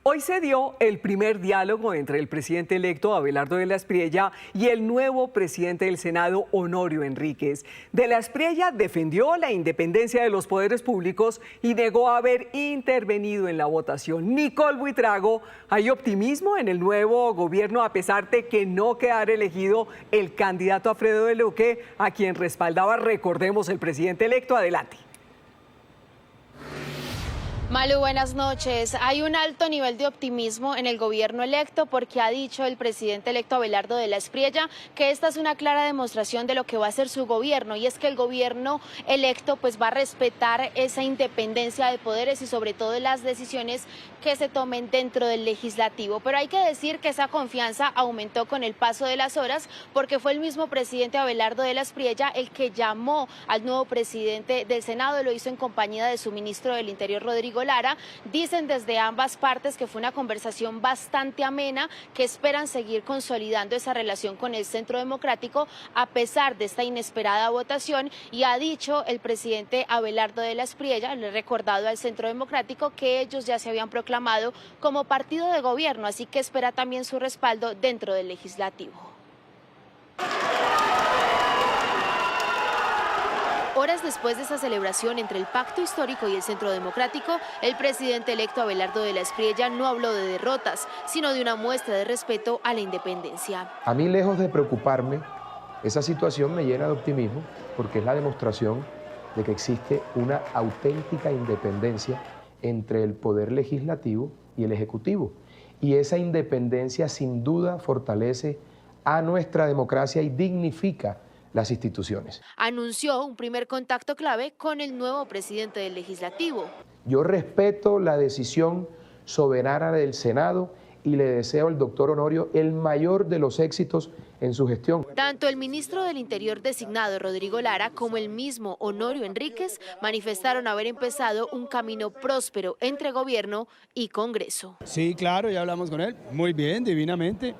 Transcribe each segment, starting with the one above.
Hoy se dio el primer diálogo entre el presidente electo Abelardo de la Espriella y el nuevo presidente del Senado, Honorio Enríquez. De la Espriella defendió la independencia de los poderes públicos y negó haber intervenido en la votación. Nicole Buitrago, ¿hay optimismo en el nuevo gobierno a pesar de que no quedara elegido el candidato Alfredo de Luque, a quien respaldaba, recordemos, el presidente electo? Adelante. Malu, buenas noches. Hay un alto nivel de optimismo en el gobierno electo porque ha dicho el presidente electo Abelardo de la Espriella que esta es una clara demostración de lo que va a ser su gobierno, y es que el gobierno electo pues va a respetar esa independencia de poderes y sobre todo las decisiones que se tomen dentro del legislativo. Pero hay que decir que esa confianza aumentó con el paso de las horas porque fue el mismo presidente Abelardo de la Espriella el que llamó al nuevo presidente del Senado, lo hizo en compañía de su ministro del Interior, Rodrigo Lara. Dicen desde ambas partes que fue una conversación bastante amena, que esperan seguir consolidando esa relación con el Centro Democrático a pesar de esta inesperada votación, y ha dicho el presidente Abelardo de la Espriella, le he recordado al Centro Democrático que ellos ya se habían proclamado como partido de gobierno, así que espera también su respaldo dentro del legislativo. Horas después de esa celebración entre el Pacto Histórico y el Centro Democrático, el presidente electo Abelardo de la Espriella no habló de derrotas, sino de una muestra de respeto a la independencia. A mí, lejos de preocuparme, esa situación me llena de optimismo porque es la demostración de que existe una auténtica independencia entre el poder legislativo y el ejecutivo. Y esa independencia sin duda fortalece a nuestra democracia y dignifica las instituciones. Anunció un primer contacto clave con el nuevo presidente del Legislativo. Yo respeto la decisión soberana del Senado y le deseo al doctor Honorio el mayor de los éxitos en su gestión. Tanto el ministro del Interior designado, Rodrigo Lara, como el mismo Honorio Enríquez manifestaron haber empezado un camino próspero entre gobierno y Congreso. Sí, claro, ya hablamos con él. Muy bien, divinamente.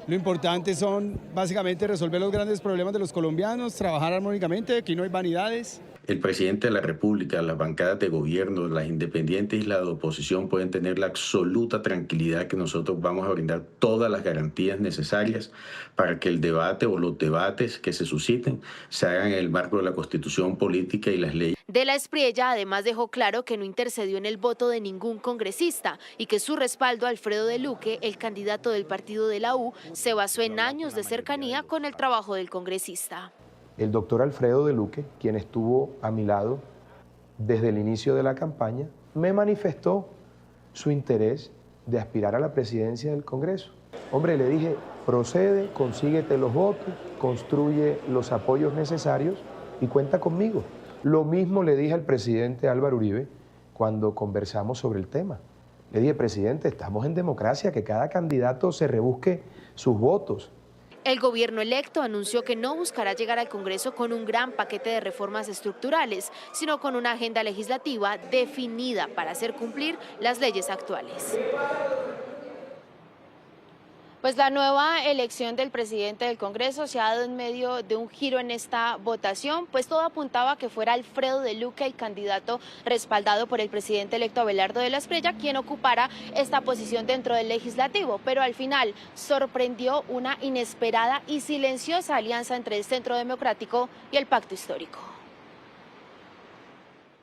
Lo importante son básicamente resolver los grandes problemas de los colombianos, trabajar armónicamente, aquí no hay vanidades. El presidente de la República, las bancadas de gobierno, las independientes y la de oposición pueden tener la absoluta tranquilidad que nosotros vamos a brindar todas las garantías necesarias para que el debate o los debates que se susciten se hagan en el marco de la Constitución política y las leyes. De la Espriella además dejó claro que no intercedió en el voto de ningún congresista y que su respaldo a Alfredo de Luque, el candidato del partido de la U, se basó en años de cercanía con el trabajo del congresista. El doctor Alfredo de Luque, quien estuvo a mi lado desde el inicio de la campaña, me manifestó su interés de aspirar a la presidencia del Congreso. Hombre, le dije, procede, consíguete los votos, construye los apoyos necesarios y cuenta conmigo. Lo mismo le dije al presidente Álvaro Uribe cuando conversamos sobre el tema. Le dije, presidente, estamos en democracia, que cada candidato se rebusque sus votos. El gobierno electo anunció que no buscará llegar al Congreso con un gran paquete de reformas estructurales, sino con una agenda legislativa definida para hacer cumplir las leyes actuales. Pues la nueva elección del presidente del Congreso se ha dado en medio de un giro en esta votación, pues todo apuntaba a que fuera Alfredo de Luque, el candidato respaldado por el presidente electo Abelardo de la Espriella, quien ocupara esta posición dentro del legislativo, pero al final sorprendió una inesperada y silenciosa alianza entre el Centro Democrático y el Pacto Histórico.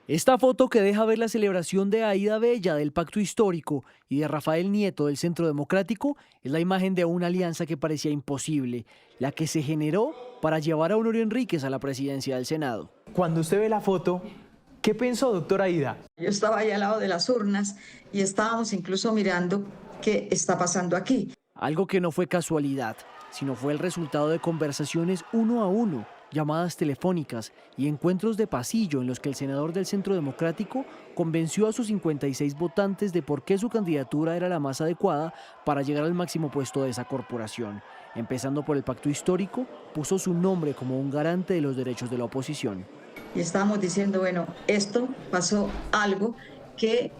Esta foto que deja ver la celebración de Aida Bella del Pacto Histórico y de Rafael Nieto del Centro Democrático es la imagen de una alianza que parecía imposible, la que se generó para llevar a Honorio Enríquez a la presidencia del Senado. Cuando usted ve la foto, ¿qué pensó, doctora Aida? Yo estaba ahí al lado de las urnas y estábamos incluso mirando qué está pasando aquí. Algo que no fue casualidad, sino fue el resultado de conversaciones uno a uno, llamadas telefónicas y encuentros de pasillo en los que el senador del Centro Democrático convenció a sus 56 votantes de por qué su candidatura era la más adecuada para llegar al máximo puesto de esa corporación. Empezando por el Pacto Histórico, puso su nombre como un garante de los derechos de la oposición. Y estábamos diciendo, bueno, esto pasó algo que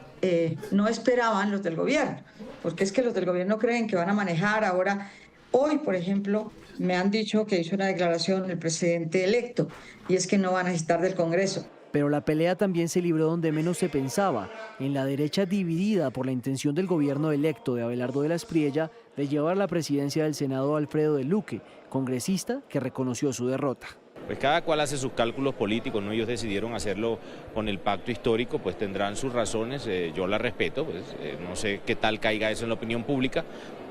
no esperaban los del gobierno, porque es que los del gobierno creen que van a manejar ahora. Hoy, por ejemplo, me han dicho que hizo una declaración el presidente electo, y es que no va a necesitar del Congreso. Pero la pelea también se libró donde menos se pensaba, en la derecha dividida por la intención del gobierno electo de Abelardo de la Espriella de llevar la presidencia del Senado a Alfredo del Duque, congresista que reconoció su derrota. Pues cada cual hace sus cálculos políticos, ¿no? Ellos decidieron hacerlo con el pacto histórico, pues tendrán sus razones, yo las respeto, pues, no sé qué tal caiga eso en la opinión pública,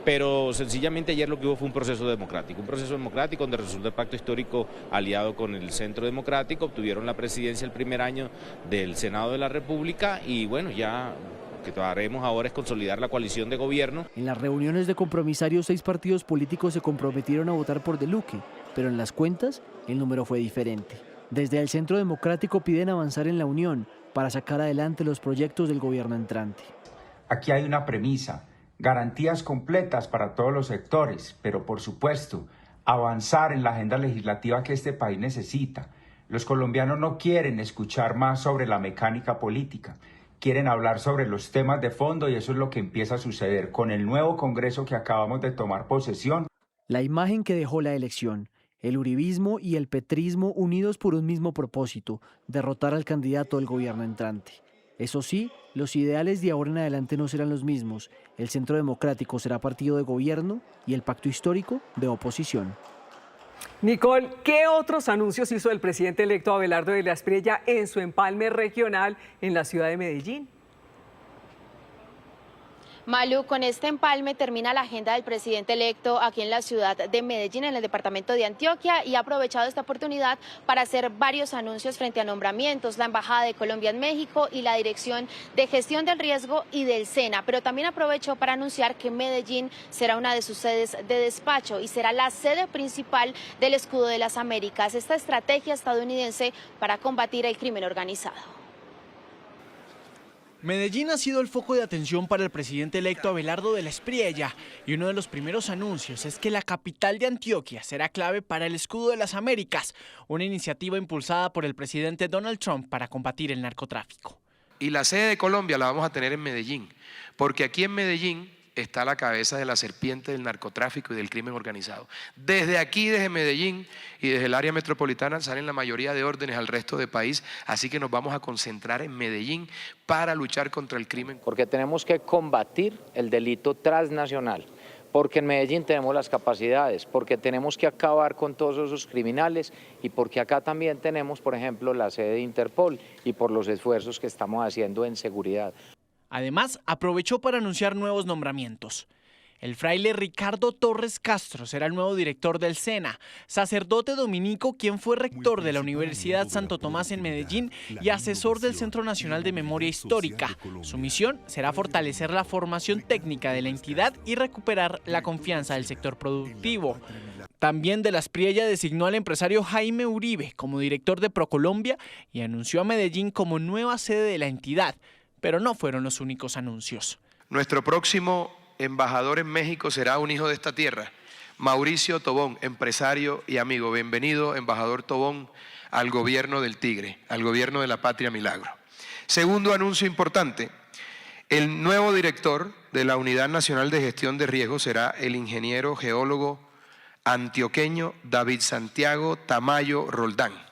pero sencillamente ayer lo que hubo fue un proceso democrático donde resultó el pacto histórico aliado con el Centro Democrático, obtuvieron la presidencia el primer año del Senado de la República y bueno, ya lo que haremos ahora es consolidar la coalición de gobierno. En las reuniones de compromisarios, 6 partidos políticos se comprometieron a votar por del Duque, pero en las cuentas el número fue diferente. Desde el Centro Democrático piden avanzar en la unión para sacar adelante los proyectos del gobierno entrante. Aquí hay una premisa, garantías completas para todos los sectores, pero por supuesto, avanzar en la agenda legislativa que este país necesita. Los colombianos no quieren escuchar más sobre la mecánica política, quieren hablar sobre los temas de fondo y eso es lo que empieza a suceder con el nuevo Congreso que acabamos de tomar posesión. La imagen que dejó la elección, el uribismo y el petrismo unidos por un mismo propósito, derrotar al candidato del gobierno entrante. Eso sí, los ideales de ahora en adelante no serán los mismos. El Centro Democrático será partido de gobierno y el pacto histórico de oposición. Nicole, ¿qué otros anuncios hizo el presidente electo Abelardo de la Espriella en su empalme regional en la ciudad de Medellín? Malu, con este empalme termina la agenda del presidente electo aquí en la ciudad de Medellín, en el departamento de Antioquia, y ha aprovechado esta oportunidad para hacer varios anuncios frente a nombramientos, la Embajada de Colombia en México y la Dirección de Gestión del Riesgo y del SENA. Pero también aprovechó para anunciar que Medellín será una de sus sedes de despacho y será la sede principal del Escudo de las Américas, esta estrategia estadounidense para combatir el crimen organizado. Medellín ha sido el foco de atención para el presidente electo Abelardo de la Espriella y uno de los primeros anuncios es que la capital de Antioquia será clave para el Escudo de las Américas, una iniciativa impulsada por el presidente Donald Trump para combatir el narcotráfico. Y la sede de Colombia la vamos a tener en Medellín, porque aquí en Medellín está la cabeza de la serpiente del narcotráfico y del crimen organizado. Desde aquí, desde Medellín y desde el área metropolitana salen la mayoría de órdenes al resto del país, así que nos vamos a concentrar en Medellín para luchar contra el crimen. Porque tenemos que combatir el delito transnacional, porque en Medellín tenemos las capacidades, porque tenemos que acabar con todos esos criminales y porque acá también tenemos, por ejemplo, la sede de Interpol y por los esfuerzos que estamos haciendo en seguridad. Además, aprovechó para anunciar nuevos nombramientos. El fraile Ricardo Torres Castro será el nuevo director del SENA, sacerdote dominico quien fue rector de la Universidad Santo Tomás en Medellín y asesor del Centro Nacional de Memoria Histórica. Su misión será fortalecer la formación técnica de la entidad y recuperar la confianza del sector productivo. También de la Espriella designó al empresario Jaime Uribe como director de ProColombia y anunció a Medellín como nueva sede de la entidad. Pero no fueron los únicos anuncios. Nuestro próximo embajador en México será un hijo de esta tierra, Mauricio Tobón, empresario y amigo. Bienvenido, embajador Tobón, al gobierno del Tigre, al gobierno de la Patria Milagro. Segundo anuncio importante, el nuevo director de la Unidad Nacional de Gestión de Riesgos será el ingeniero geólogo antioqueño David Santiago Tamayo Roldán.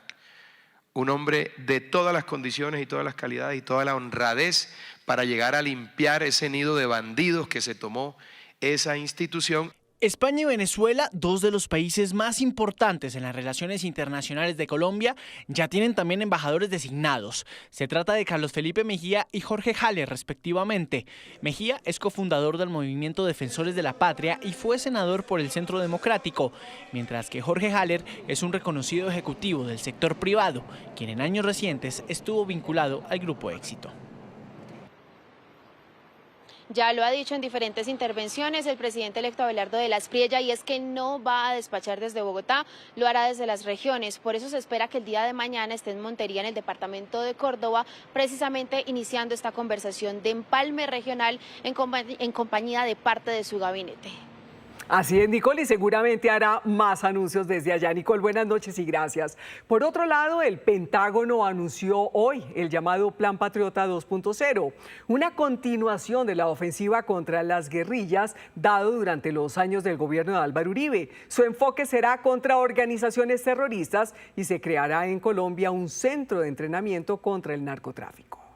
Un hombre de todas las condiciones y todas las calidades y toda la honradez para llegar a limpiar ese nido de bandidos que se tomó esa institución. España y Venezuela, dos de los países más importantes en las relaciones internacionales de Colombia, ya tienen también embajadores designados. Se trata de Carlos Felipe Mejía y Jorge Haller, respectivamente. Mejía es cofundador del Movimiento Defensores de la Patria y fue senador por el Centro Democrático, mientras que Jorge Haller es un reconocido ejecutivo del sector privado, quien en años recientes estuvo vinculado al Grupo Éxito. Ya lo ha dicho en diferentes intervenciones el presidente electo Abelardo de la Espriella, y es que no va a despachar desde Bogotá, lo hará desde las regiones. Por eso se espera que el día de mañana esté en Montería, en el departamento de Córdoba, precisamente iniciando esta conversación de empalme regional en compañía de parte de su gabinete. Así es, Nicole, y seguramente hará más anuncios desde allá. Nicole, buenas noches y gracias. Por otro lado, el Pentágono anunció hoy el llamado Plan Patriota 2.0, una continuación de la ofensiva contra las guerrillas dado durante los años del gobierno de Álvaro Uribe. Su enfoque será contra organizaciones terroristas y se creará en Colombia un centro de entrenamiento contra el narcotráfico.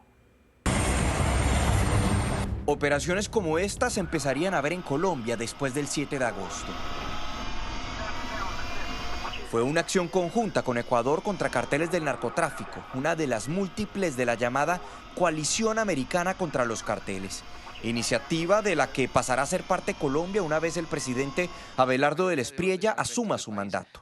Operaciones como esta se empezarían a ver en Colombia después del 7 de agosto. Fue una acción conjunta con Ecuador contra carteles del narcotráfico, una de las múltiples de la llamada Coalición Americana contra los Carteles, iniciativa de la que pasará a ser parte Colombia una vez el presidente Abelardo del Espriella asuma su mandato.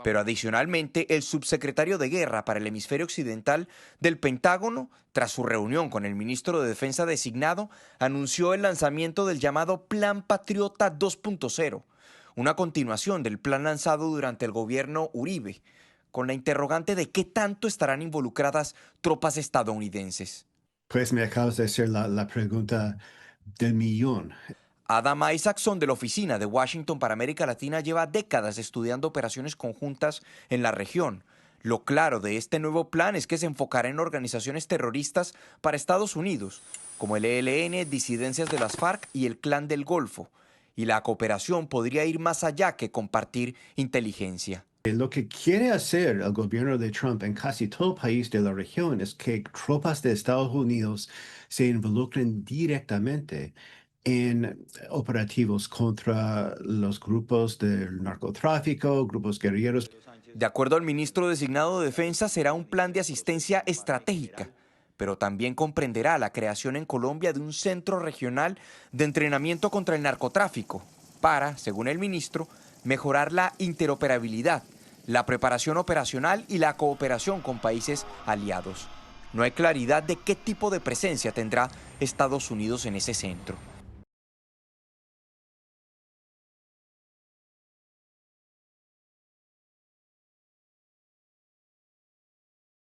Pero adicionalmente, el subsecretario de Guerra para el Hemisferio Occidental del Pentágono, tras su reunión con el ministro de Defensa designado, anunció el lanzamiento del llamado Plan Patriota 2.0, una continuación del plan lanzado durante el gobierno Uribe, con la interrogante de qué tanto estarán involucradas tropas estadounidenses. Pues me acabas de hacer la pregunta del millón. Adam Isaacson, de la Oficina de Washington para América Latina, lleva décadas estudiando operaciones conjuntas en la región. Lo claro de este nuevo plan es que se enfocará en organizaciones terroristas para Estados Unidos, como el ELN, disidencias de las FARC y el Clan del Golfo. Y la cooperación podría ir más allá que compartir inteligencia. Lo que quiere hacer el gobierno de Trump en casi todo el país de la región es que tropas de Estados Unidos se involucren directamente en operativos contra los grupos del narcotráfico, grupos guerrilleros. De acuerdo al ministro designado de Defensa, será un plan de asistencia estratégica, pero también comprenderá la creación en Colombia de un centro regional de entrenamiento contra el narcotráfico para, según el ministro, mejorar la interoperabilidad, la preparación operacional y la cooperación con países aliados. No hay claridad de qué tipo de presencia tendrá Estados Unidos en ese centro.